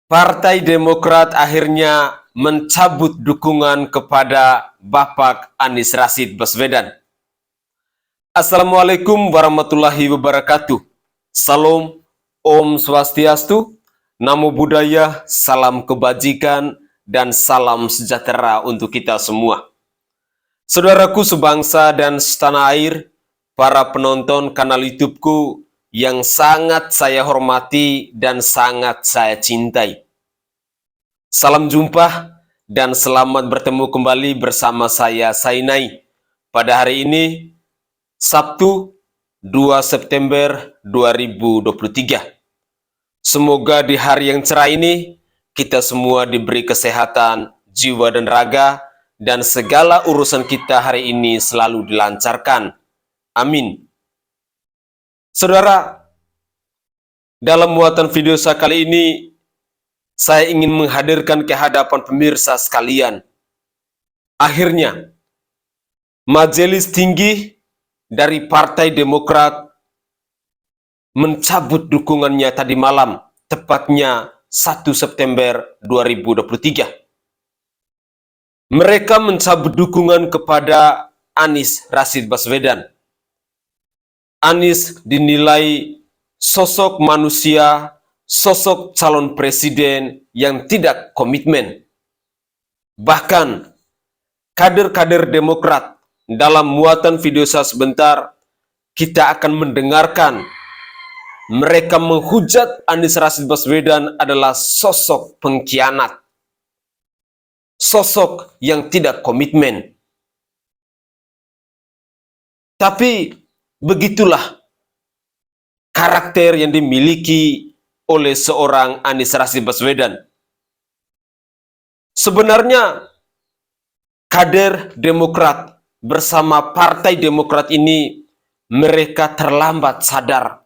Partai Demokrat akhirnya mencabut dukungan kepada Bapak Anies Rashid Baswedan. Assalamualaikum warahmatullahi wabarakatuh. Salam, Om Swastiastu, Namo Buddhaya, salam kebajikan, dan salam sejahtera untuk kita semua. Saudaraku sebangsa dan setanah air, para penonton kanal YouTube-ku yang sangat saya hormati dan sangat saya cintai. Salam jumpa dan selamat bertemu kembali bersama saya Sainai pada hari ini Sabtu 2 September 2023. Semoga di hari yang cerah ini kita semua diberi kesehatan jiwa dan raga dan segala urusan kita hari ini selalu dilancarkan. Amin. Saudara, dalam muatan video saya kali ini, saya ingin menghadirkan ke hadapan pemirsa sekalian. Akhirnya, Majelis Tinggi dari Partai Demokrat mencabut dukungannya tadi malam, tepatnya 1 September 2023. Mereka mencabut dukungan kepada Anies Rashid Baswedan. Anies dinilai sosok manusia, sosok calon presiden yang tidak komitmen. Bahkan, kader-kader Demokrat dalam muatan video saya sebentar, kita akan mendengarkan mereka menghujat Anies Rashid Baswedan adalah sosok pengkhianat. Sosok yang tidak komitmen. Tapi, begitulah karakter yang dimiliki oleh seorang Anies Rashid Baswedan. Sebenarnya, kader Demokrat bersama Partai Demokrat ini, mereka terlambat sadar,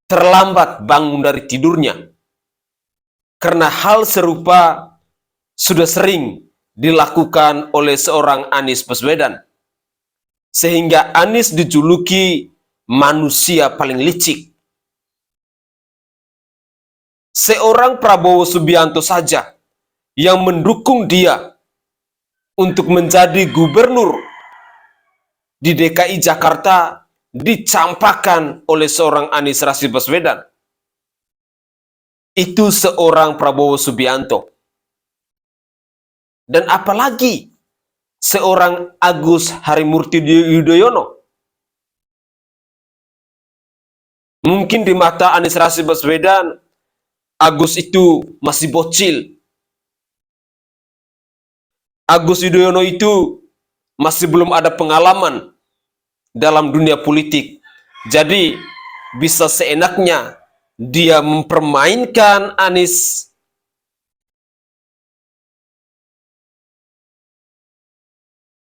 terlambat bangun dari tidurnya. Karena hal serupa sudah sering dilakukan oleh seorang Anies Baswedan. Sehingga Anies dijuluki manusia paling licik. Seorang Prabowo Subianto saja yang mendukung dia untuk menjadi gubernur di DKI Jakarta dicampakkan oleh seorang Anies Rashid Baswedan. Itu seorang Prabowo Subianto. Dan apalagi seorang Agus Harimurti Yudhoyono. Mungkin di mata Anies Rashid Baswedan, Agus itu masih bocil. Agus Yudhoyono itu masih belum ada pengalaman dalam dunia politik. Jadi, bisa seenaknya dia mempermainkan Anies.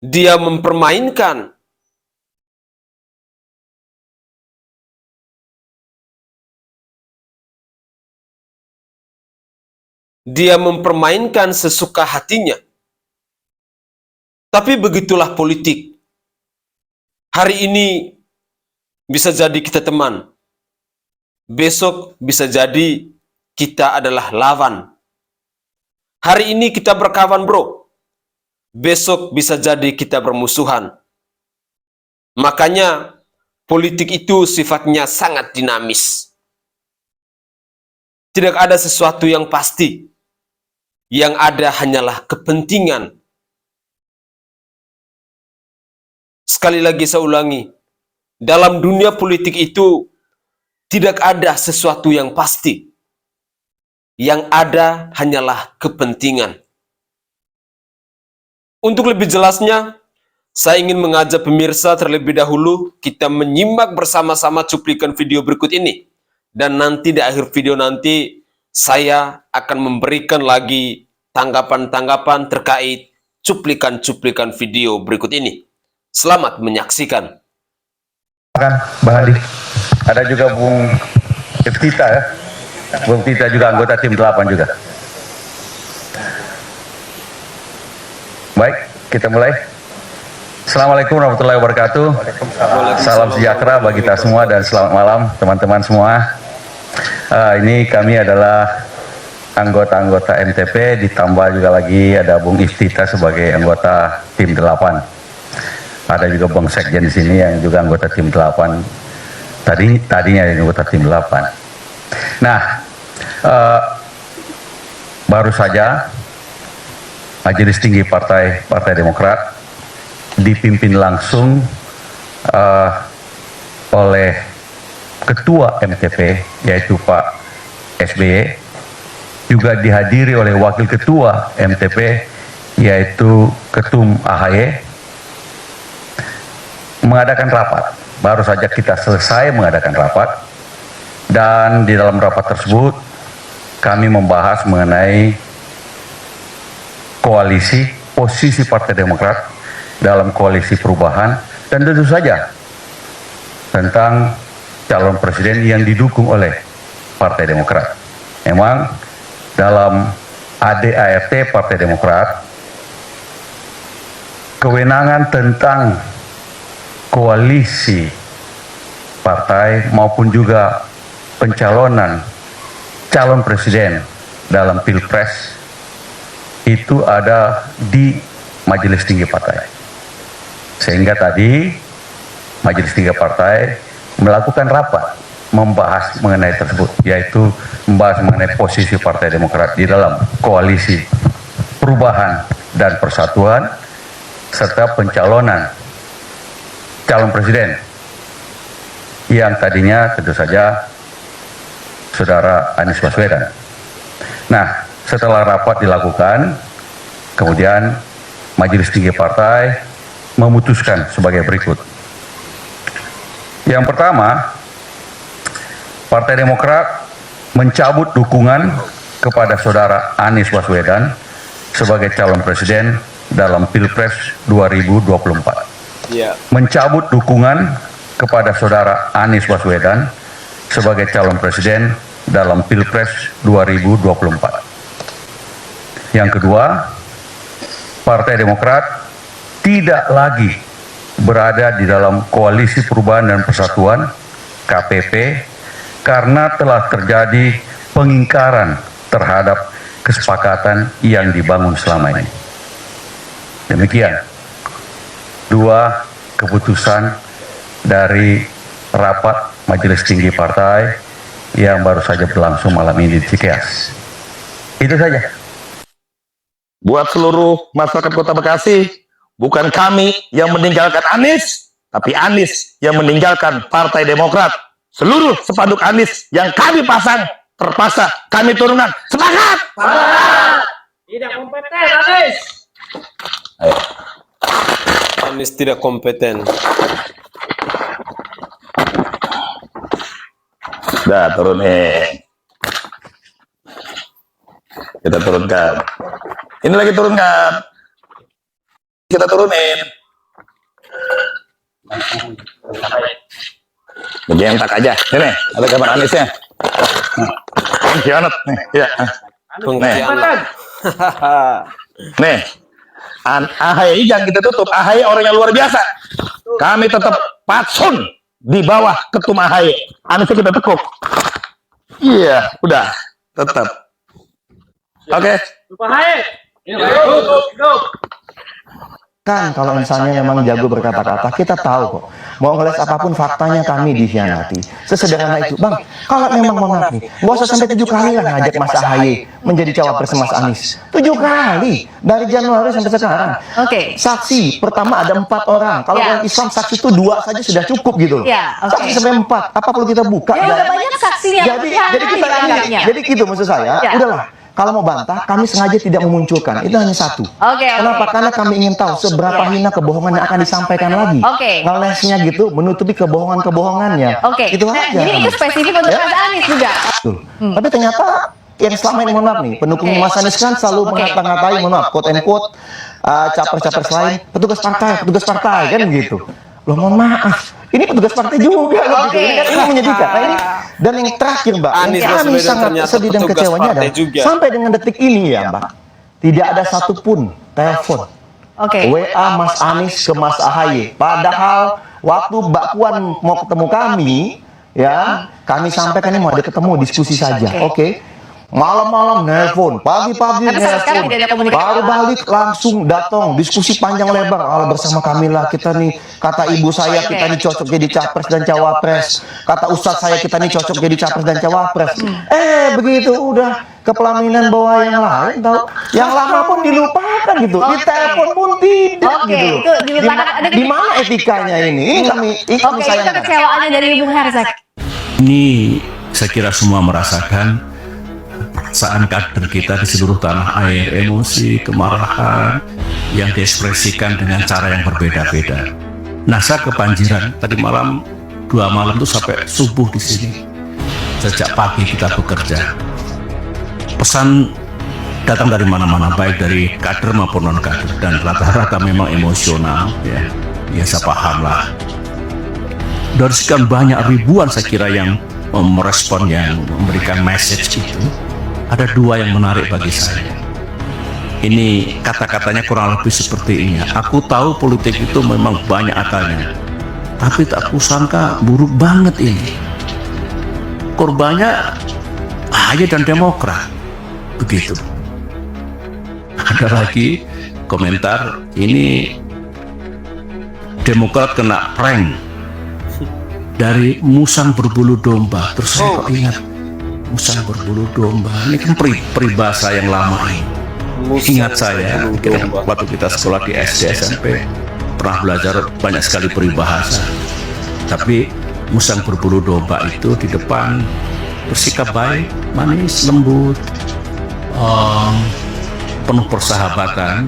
Dia mempermainkan sesuka hatinya. Tapi begitulah politik. Hari ini bisa jadi kita teman. Besok bisa jadi kita adalah lawan. Hari ini kita berkawan, bro. Besok bisa jadi kita bermusuhan. Makanya politik itu sifatnya sangat dinamis. Tidak ada sesuatu yang pasti. Yang ada hanyalah kepentingan. Sekali lagi saya ulangi, dalam dunia politik itu tidak ada sesuatu yang pasti. Yang ada hanyalah kepentingan. Untuk lebih jelasnya, saya ingin mengajak pemirsa terlebih dahulu kita menyimak bersama-sama cuplikan video berikut ini. Dan nanti di akhir video nanti, saya akan memberikan lagi tanggapan-tanggapan terkait cuplikan-cuplikan video berikut ini. Selamat menyaksikan. Bang Adi, ada juga Bung Tita ya. Bung Tita juga anggota tim 8 juga. Baik, kita mulai. Assalamualaikum warahmatullahi wabarakatuh. Salam sejahtera bagi kita semua dan selamat malam teman-teman semua. Ini kami adalah anggota-anggota MTP, ditambah juga lagi ada Bung Iftita sebagai anggota tim 8. Ada juga Bang Sekjen di sini yang juga anggota tim 8. Tadinya anggota tim 8. Nah, baru saja Majelis Tinggi Partai Demokrat dipimpin langsung oleh Ketua MTP yaitu Pak SBY, juga dihadiri oleh Wakil Ketua MTP yaitu Ketum AHY, mengadakan rapat. Baru saja kita selesai mengadakan rapat, dan di dalam rapat tersebut kami membahas mengenai koalisi, posisi Partai Demokrat dalam koalisi perubahan, dan tentu saja tentang calon presiden yang didukung oleh Partai Demokrat. Memang dalam ADART Partai Demokrat, kewenangan tentang koalisi partai maupun juga pencalonan calon presiden dalam Pilpres itu ada di Majelis Tinggi Partai. Sehingga tadi Majelis Tinggi Partai melakukan rapat membahas mengenai tersebut, yaitu membahas mengenai posisi Partai Demokrat di dalam koalisi perubahan dan persatuan serta pencalonan calon presiden yang tadinya tentu saja Saudara Anies Baswedan. Nah, setelah rapat dilakukan, kemudian Majelis Tinggi Partai memutuskan sebagai berikut. Yang pertama, Partai Demokrat mencabut dukungan kepada Saudara Anies Baswedan sebagai calon presiden dalam Pilpres 2024. Mencabut dukungan kepada Saudara Anies Baswedan sebagai calon presiden dalam Pilpres 2024. Yang kedua, Partai Demokrat tidak lagi berada di dalam Koalisi Perubahan dan Persatuan KPP karena telah terjadi pengingkaran terhadap kesepakatan yang dibangun selama ini. Demikian dua keputusan dari rapat Majelis Tinggi Partai yang baru saja berlangsung malam ini di Cikeas. Itu saja. Buat seluruh masyarakat Kota Bekasi, bukan kami yang meninggalkan Anies, tapi Anies yang meninggalkan Partai Demokrat. Seluruh spanduk Anies yang kami pasang, terpaksa kami turunkan. Semangat! Tidak kompeten, Anies. Ayo. Anies tidak kompeten. Udah, turunin. Kita turunkan. Ini lagi turunkan. Kita turunin. Bagian tak aja. Ini, ada gambar Aniesnya. Pengkhianat. Nih, ya. Pengkhianat. Nih, AHY yang kita tutup. AHY orang yang luar biasa. Kami tetap patsun di bawah ketum AHY. Aniesnya kita tekuk. Iya, udah. Tetap. Oke. Kan kalau misalnya memang jago berkata-kata, kita tahu kok. Mau ngeles apapun faktanya kami dikhianati. Sesederhana itu. Bang, kalau memang mau maaf nih, nggak usah sampai 7 kali lah ngajak Mas AHY menjadi cawapres Mas Anies. 7 kali. Dari Januari sampai sekarang. Oke. Saksi, pertama ada 4 orang. Kalau orang Islam saksi itu 2 saja sudah cukup gitu loh. Ya, oke. Saksi sampai 4. Apa perlu kita buka? Ya udah banyak saksinya. Jadi kita ini, jadi gitu maksud saya. Ya. Udahlah. Kalau mau bantah, kami sengaja tidak memunculkan. Itu hanya satu. Oke. Kenapa? Karena kami ingin tahu seberapa hina kebohongan yang akan disampaikan lagi. Oke. Ngelesnya gitu, menutupi kebohongan-kebohongannya. Oke. Itu aja. Jadi itu spesifik untuk Mas Anies juga. Betul. Tapi ternyata yang selama ini, mohon maaf nih, pendukung Mas Anies kan selalu mengata-ngatai, mohon maaf, quote and quote, capres-capres lain, petugas partai, kan begitu. Loh, mohon maaf, ini petugas partai juga. Oke. Ini menyedihkan. Nah, ini, dan yang terakhir, Mbak, Anies yang kami Baswedan sangat ternyata sedih dan petugas kecewanya partai adalah juga. sampai dengan detik ini ya, Mbak, tidak ada satupun telepon Oke. WA Mas Anies ke Mas AHY. Padahal waktu Mbak Puan mau ketemu kami, ya, kami sampaikan ini mau ada ketemu diskusi saja. Oke. Malam-malam nelpon, pagi-pagi Tapi sampai sekarang tidak ada nelpon, komunikasi baru apa-apa. balik langsung datang diskusi panjang lebar bersama Kamila. Kita nih, kata ibu saya kita nih cocok jadi capres dan cawapres, kata ustadz saya kita nih cocok jadi capres dan cawapres. Begitu udah ke pelaminan bawa yang lain, tahu? Yang lama pun dilupakan gitu, di telepon pun tidak Oke, gitu. itu dilupakan. Ada Di mana etikanya ini? Ini kami Oke, itu sayangkan. kecewaannya dari Bung Herzak. Ini saya kira semua merasakan perasaan kader kita di seluruh tanah air, emosi, kemarahan yang diekspresikan dengan cara yang berbeda-beda. Nah, saya kebanjiran tadi malam, 2 malam itu sampai subuh di sini. Sejak pagi kita bekerja. Pesan datang dari mana-mana, baik dari kader maupun non kader, dan rata-rata memang emosional, ya. Ya saya paham lah. Dari sekian banyak ribuan saya kira yang merespon, yang memberikan message itu, ada 2 yang menarik bagi saya. Ini kata-katanya kurang lebih seperti ini. Aku tahu politik itu memang banyak akalnya, tapi tak kusangka buruk banget ini. Korbannya AHY dan Demokrat. Begitu. Ada lagi komentar, ini Demokrat kena prank dari musang berbulu domba. Terus saya kok ingat musang berbulu domba, ini kan peribahasa yang lama ini. Ingat saya, waktu kita sekolah di SD SMP pernah belajar banyak sekali peribahasa. Tapi musang berbulu domba itu di depan bersikap baik, manis, lembut, penuh persahabatan.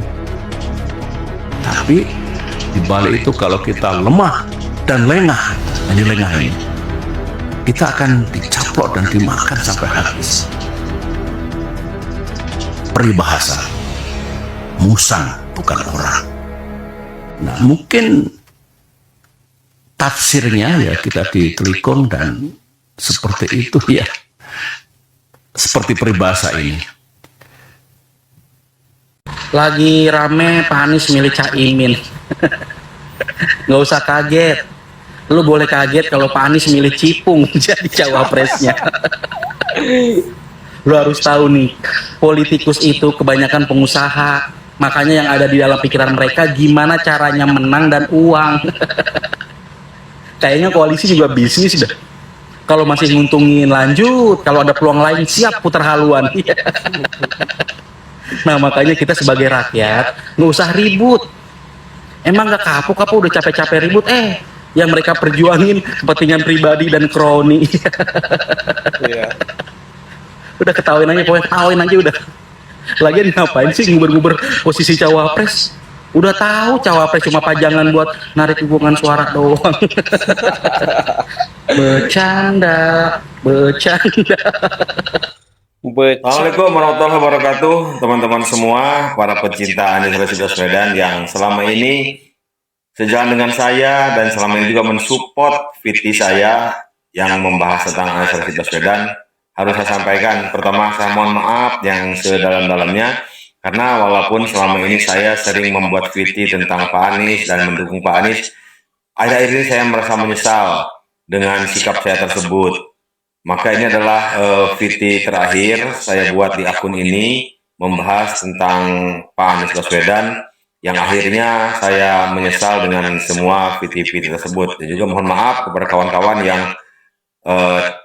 Tapi di balik itu kalau kita lemah dan lengah, ini lengah ini, kita akan dicaplok dan dimakan sampai habis. Peribahasa, musang bukan orang. Nah, mungkin tafsirnya ya kita ditelikung dan seperti itu ya. Seperti peribahasa ini. Lagi rame Pak Anies milih Caimin. Nggak usah kaget. Lu boleh kaget kalau Pak Anies milih Cipung jadi cawapresnya. Lu harus tahu nih, politikus itu kebanyakan pengusaha. Makanya yang ada di dalam pikiran mereka gimana caranya menang dan uang. Kayaknya koalisi juga bisnis dah. Kalau masih nguntungin lanjut, kalau ada peluang lain siap putar haluan. Nah makanya kita sebagai rakyat nggak usah ribut. Emang nggak kapok-kapok udah capek-capek ribut, yang mereka perjuangin kepentingan pribadi dan kroni. Udah ketawain aja, pokoknya ketawain aja udah. Lagian ngapain sih nguber-nguber posisi cawapres? Udah tahu cawapres cuma pajangan buat narik dukungan suara doang. Bercanda. Assalamualaikum warahmatullahi wabarakatuh, teman-teman semua, para pecinta Anies Rashid Baswedan yang selama ini sejalan dengan saya dan selama ini juga mensupport VT saya yang membahas tentang Anies Rashid Baswedan. Harus saya sampaikan, pertama saya mohon maaf yang sedalam-dalamnya, karena walaupun selama ini saya sering membuat VT tentang Pak Anies dan mendukung Pak Anies, akhir-akhir ini saya merasa menyesal dengan sikap saya tersebut. Maka ini adalah VT terakhir saya buat di akun ini, membahas tentang Pak Anies Baswedan, yang akhirnya saya menyesal dengan semua VT-VT tersebut. Dan juga mohon maaf kepada kawan-kawan yang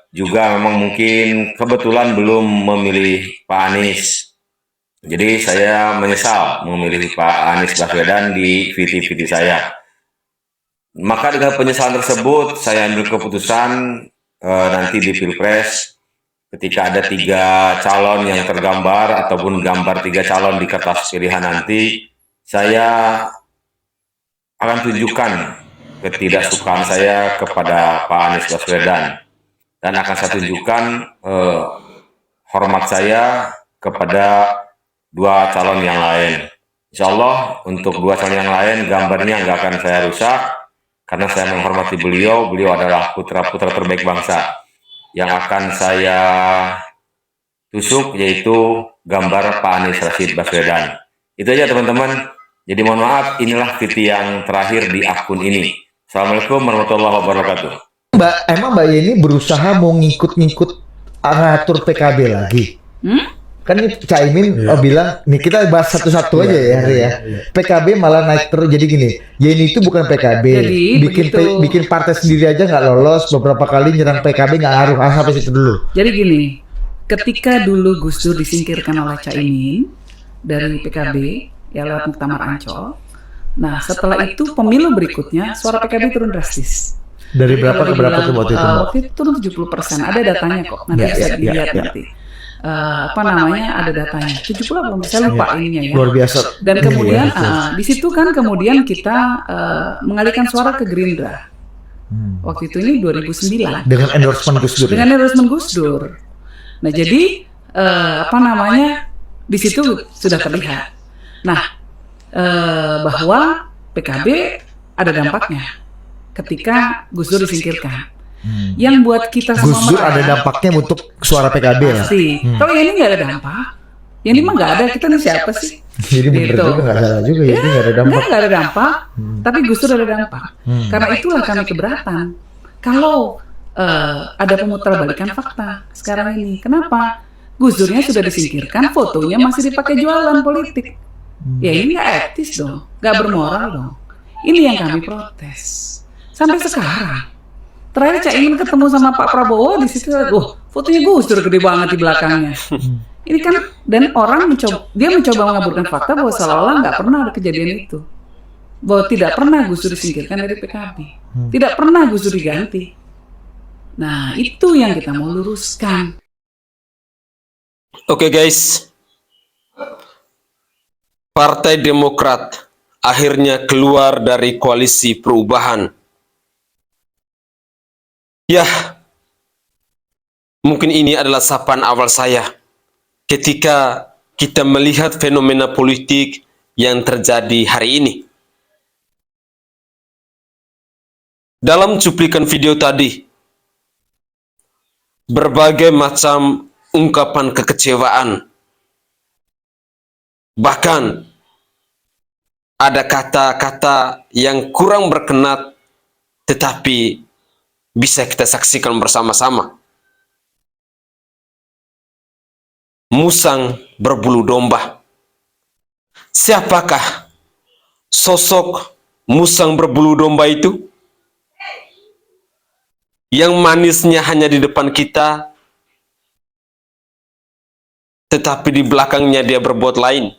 juga memang mungkin kebetulan belum memilih Pak Anies. Jadi saya menyesal memilih Pak Anies Baswedan di VT-VT saya. Maka dengan penyesalan tersebut saya ambil keputusan nanti di Pilpres, ketika ada 3 calon yang tergambar ataupun gambar 3 calon di kertas pilihan nanti, saya akan tunjukkan ketidaksukaan saya kepada Pak Anies Baswedan. Dan akan saya tunjukkan hormat saya kepada 2 calon yang lain. Insya Allah untuk 2 calon yang lain gambarnya nggak akan saya rusak, karena saya menghormati beliau. Beliau adalah putra-putra terbaik bangsa. Yang akan saya tusuk yaitu gambar Pak Anies Rashid Baswedan. Itu aja teman-teman. Jadi mohon maaf, inilah VT yang terakhir di akun ini. Assalamualaikum warahmatullahi wabarakatuh. Emang Mbak Yeni berusaha mau ngikut-ngikut ngatur PKB lagi? Kan ini Caimin bilang, nih kita bahas satu-satu aja ya Hari ya. PKB malah naik terus, jadi gini, Yeni itu bukan PKB, Jadi, bikin partai sendiri aja nggak lolos, beberapa kali nyerang PKB nggak ngaruh, sampai situ dulu. Jadi gini, ketika dulu Gus Dur disingkirkan oleh Caimin dari PKB, ya lewat Muktamar Ancol. Nah, setelah itu pemilu berikutnya suara PKB turun drastis. Dari berapa ke berapa tuh waktu itu? Waktu itu turun 70%. Ada datanya kok. Nanti bisa dilihat nanti. Apa namanya, ada datanya 70 belum, saya lupa ininya ya. Luar biasa. Dan kemudian di situ kan kemudian kita mengalihkan suara ke Gerindra. Waktu itu ini 2009 Dengan endorsement Gus Dur. dengan endorsement Gus Dur. Nah, jadi apa namanya, di situ sudah terlihat. Nah, bahwa PKB ada dampaknya ketika Gus Dur disingkirkan. Yang buat kita semua Gus Dur ada dampaknya untuk suara PKB ya. pasti. Kalau yang ini nggak ada dampak, yang ini mah nggak ada. Kita nih siapa sih? Jadi bener Gitu. juga, nggak salah juga ya, ini nggak ada dampak. Nggak ada dampak, tapi Gus Dur ada dampak. Karena itulah kami keberatan. Kalau ada pemutarbalikan fakta sekarang ini, kenapa? Gus Durnya sudah disingkirkan, fotonya masih dipakai jualan politik. Ya ini nggak etis dong, nggak bermoral dong. Ini yang kami protes sampai sekarang. Terakhir Caimin ketemu sama Pak Prabowo di situ, fotonya Gus Dur gede banget di belakangnya. Ini kan, dan orang mencoba mengaburkan fakta bahwa seolah-olah nggak pernah ada kejadian itu, bahwa tidak pernah Gus Dur disingkirkan dari PKB, tidak pernah Gus Dur diganti. Nah, itu yang kita mau luruskan. Oke guys, Partai Demokrat akhirnya keluar dari koalisi perubahan. Ya, mungkin ini adalah sapaan awal saya ketika kita melihat fenomena politik yang terjadi hari ini. Dalam cuplikan video tadi, berbagai macam ungkapan kekecewaan, bahkan ada kata-kata yang kurang berkenat, tetapi bisa kita saksikan bersama-sama. Musang berbulu domba. Siapakah sosok musang berbulu domba itu? Yang manisnya hanya di depan kita, tetapi di belakangnya dia berbuat lain.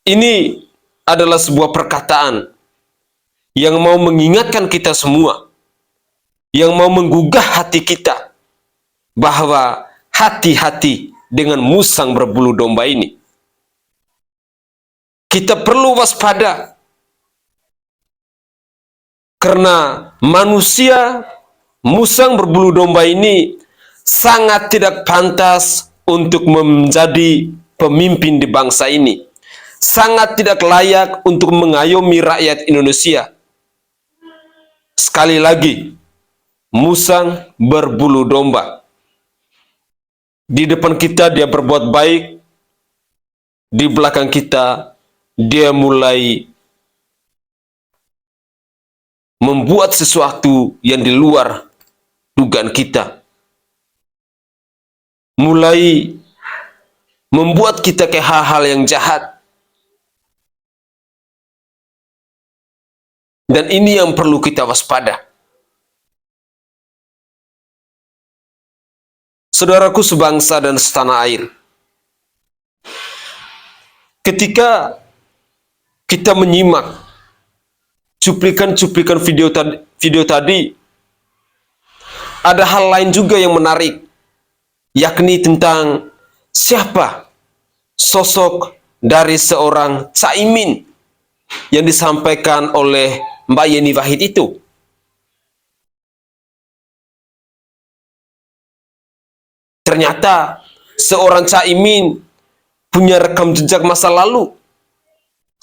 Ini adalah sebuah perkataan yang mau mengingatkan kita semua, yang mau menggugah hati kita, bahwa hati-hati dengan musang berbulu domba ini. Kita perlu waspada, karena manusia musang berbulu domba ini sangat tidak pantas untuk menjadi pemimpin di bangsa ini. Sangat tidak layak untuk mengayomi rakyat Indonesia. Sekali lagi, musang berbulu domba. Di depan kita dia berbuat baik, di belakang kita dia mulai membuat sesuatu yang di luar dugaan kita. Mulai membuat kita ke hal-hal yang jahat. Dan ini yang perlu kita waspada. Saudaraku sebangsa dan setanah air, ketika kita menyimak cuplikan-cuplikan video tadi, ada hal lain juga yang menarik, yakni tentang siapa sosok dari seorang Caimin yang disampaikan oleh Mbak Yeni Wahid itu. Ternyata seorang Caimin punya rekam jejak masa lalu,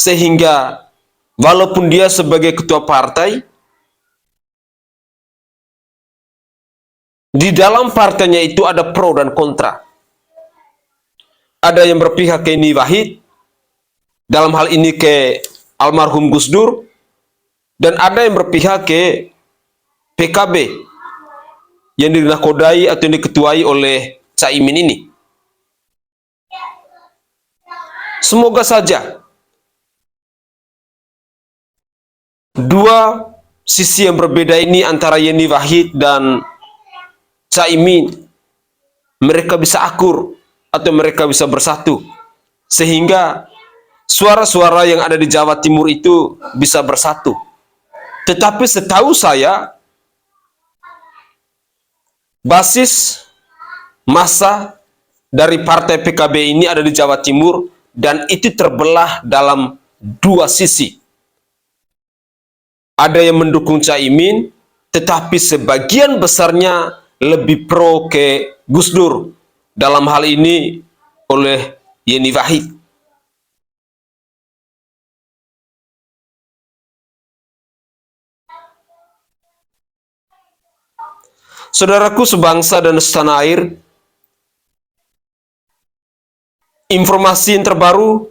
sehingga walaupun dia sebagai ketua partai, di dalam partainya itu ada pro dan kontra. Ada yang berpihak ke Yeni Wahid, dalam hal ini ke almarhum Gus Dur, dan ada yang berpihak ke PKB yang dinakodai atau yang diketuai oleh Caimin ini. Semoga saja dua sisi yang berbeda ini antara Yeni Wahid dan Caimin, mereka bisa akur atau mereka bisa bersatu, sehingga suara-suara yang ada di Jawa Timur itu bisa bersatu. Tetapi setahu saya, basis massa dari partai PKB ini ada di Jawa Timur, dan itu terbelah dalam dua sisi. Ada yang mendukung Caimin, tetapi sebagian besarnya lebih pro ke Gus Dur, dalam hal ini oleh Yeni Wahid. Saudaraku sebangsa dan setanah air, informasi yang terbaru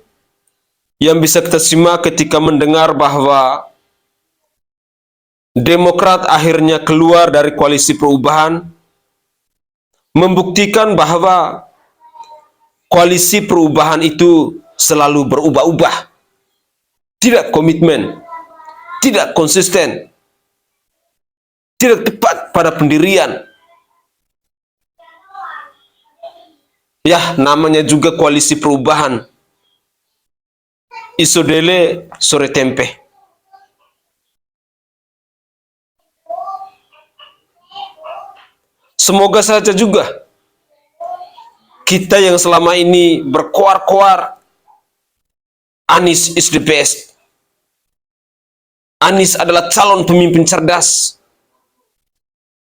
yang bisa kita simak ketika mendengar bahwa Demokrat akhirnya keluar dari koalisi perubahan, membuktikan bahwa koalisi perubahan itu selalu berubah-ubah, tidak komitmen, tidak konsisten, tidak tepat pada pendirian. Ya, namanya juga koalisi perubahan. Isodele sore tempe. Semoga saja juga kita yang selama ini berkoar-koar Anies is the best, Anies adalah calon pemimpin cerdas,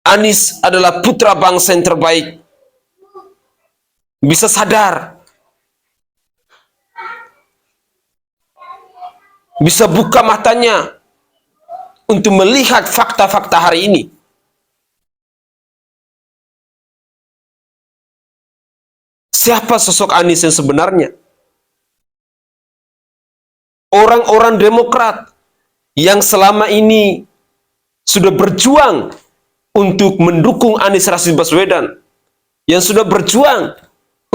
Anies adalah putra bangsa yang terbaik, bisa sadar, bisa buka matanya untuk melihat fakta-fakta hari ini. Siapa sosok Anies yang sebenarnya? Orang-orang Demokrat yang selama ini sudah berjuang untuk mendukung Anies Rashid Baswedan, yang sudah berjuang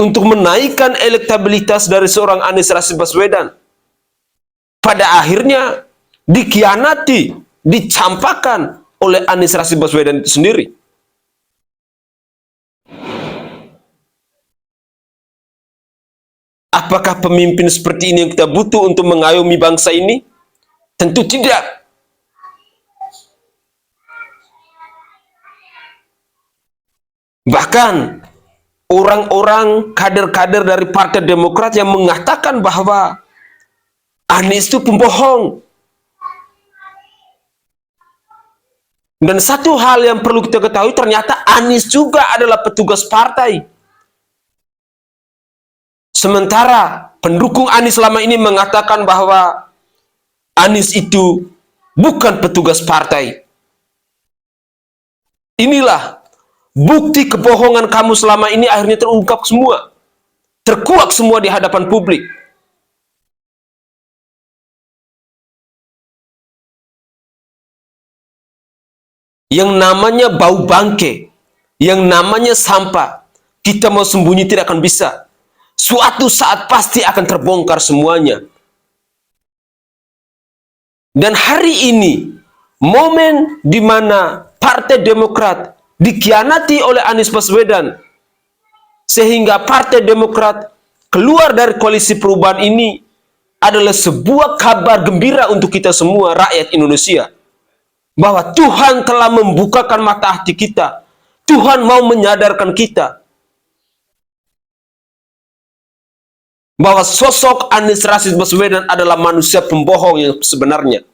untuk menaikkan elektabilitas dari seorang Anies Rashid Baswedan, pada akhirnya dikhianati, dicampakkan oleh Anies Rashid Baswedan itu sendiri. Apakah pemimpin seperti ini yang kita butuh untuk mengayomi bangsa ini? Tentu tidak. Bahkan orang-orang kader-kader dari Partai Demokrat yang mengatakan bahwa Anies itu pembohong. Dan satu hal yang perlu kita ketahui, ternyata Anies juga adalah petugas partai. Sementara pendukung Anies selama ini mengatakan bahwa Anies itu bukan petugas partai. Inilah bukti kebohongan kamu selama ini akhirnya terungkap semua. Terkuak semua di hadapan publik. Yang namanya bau bangke, yang namanya sampah, kita mau sembunyi tidak akan bisa. Suatu saat pasti akan terbongkar semuanya. Dan hari ini, momen di mana Partai Demokrat dikhianati oleh Anies Baswedan, sehingga Partai Demokrat keluar dari koalisi perubahan ini, adalah sebuah kabar gembira untuk kita semua, rakyat Indonesia. Bahwa Tuhan telah membukakan mata hati kita. Tuhan mau menyadarkan kita bahwa sosok Anies Rashid Baswedan adalah manusia pembohong yang sebenarnya.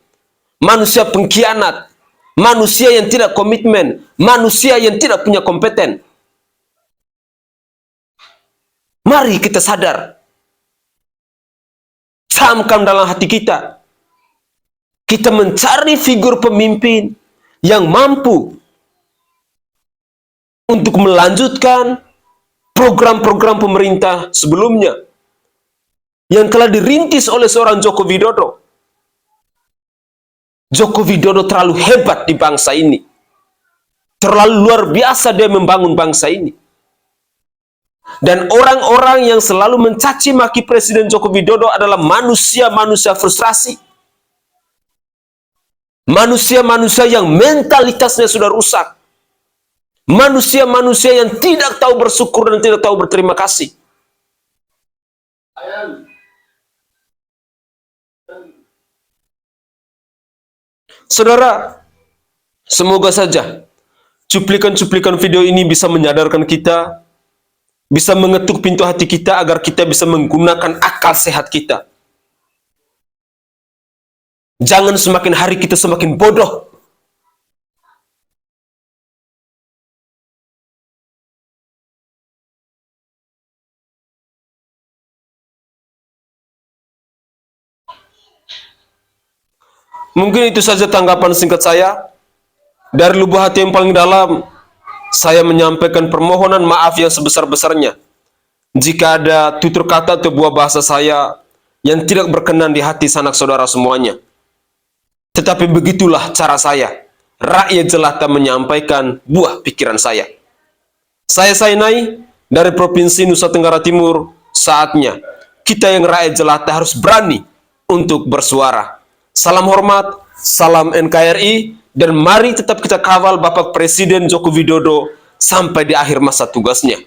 Manusia pengkhianat. Manusia yang tidak komitmen. Manusia yang tidak punya kompeten. Mari kita sadar. Camkan dalam hati kita. Kita mencari figur pemimpin yang mampu untuk melanjutkan program-program pemerintah sebelumnya yang telah dirintis oleh seorang Joko Widodo. Joko Widodo terlalu hebat di bangsa ini. Terlalu luar biasa dia membangun bangsa ini. Dan orang-orang yang selalu mencaci maki Presiden Joko Widodo adalah manusia-manusia frustrasi. Manusia-manusia yang mentalitasnya sudah rusak. Manusia-manusia yang tidak tahu bersyukur dan tidak tahu berterima kasih. Saudara, semoga saja cuplikan-cuplikan video ini bisa menyadarkan kita, bisa mengetuk pintu hati kita agar kita bisa menggunakan akal sehat kita. Jangan semakin hari kita semakin bodoh. Mungkin itu saja tanggapan singkat saya. Dari lubuk hati yang paling dalam, saya menyampaikan permohonan maaf yang sebesar-besarnya jika ada tutur kata atau buah bahasa saya yang tidak berkenan di hati sanak saudara semuanya. Tetapi begitulah cara saya, rakyat jelata, menyampaikan buah pikiran saya. Saya Sainai dari Provinsi Nusa Tenggara Timur. Saatnya kita yang rakyat jelata harus berani untuk bersuara. Salam hormat, salam NKRI, dan mari tetap kita kawal Bapak Presiden Joko Widodo sampai di akhir masa tugasnya.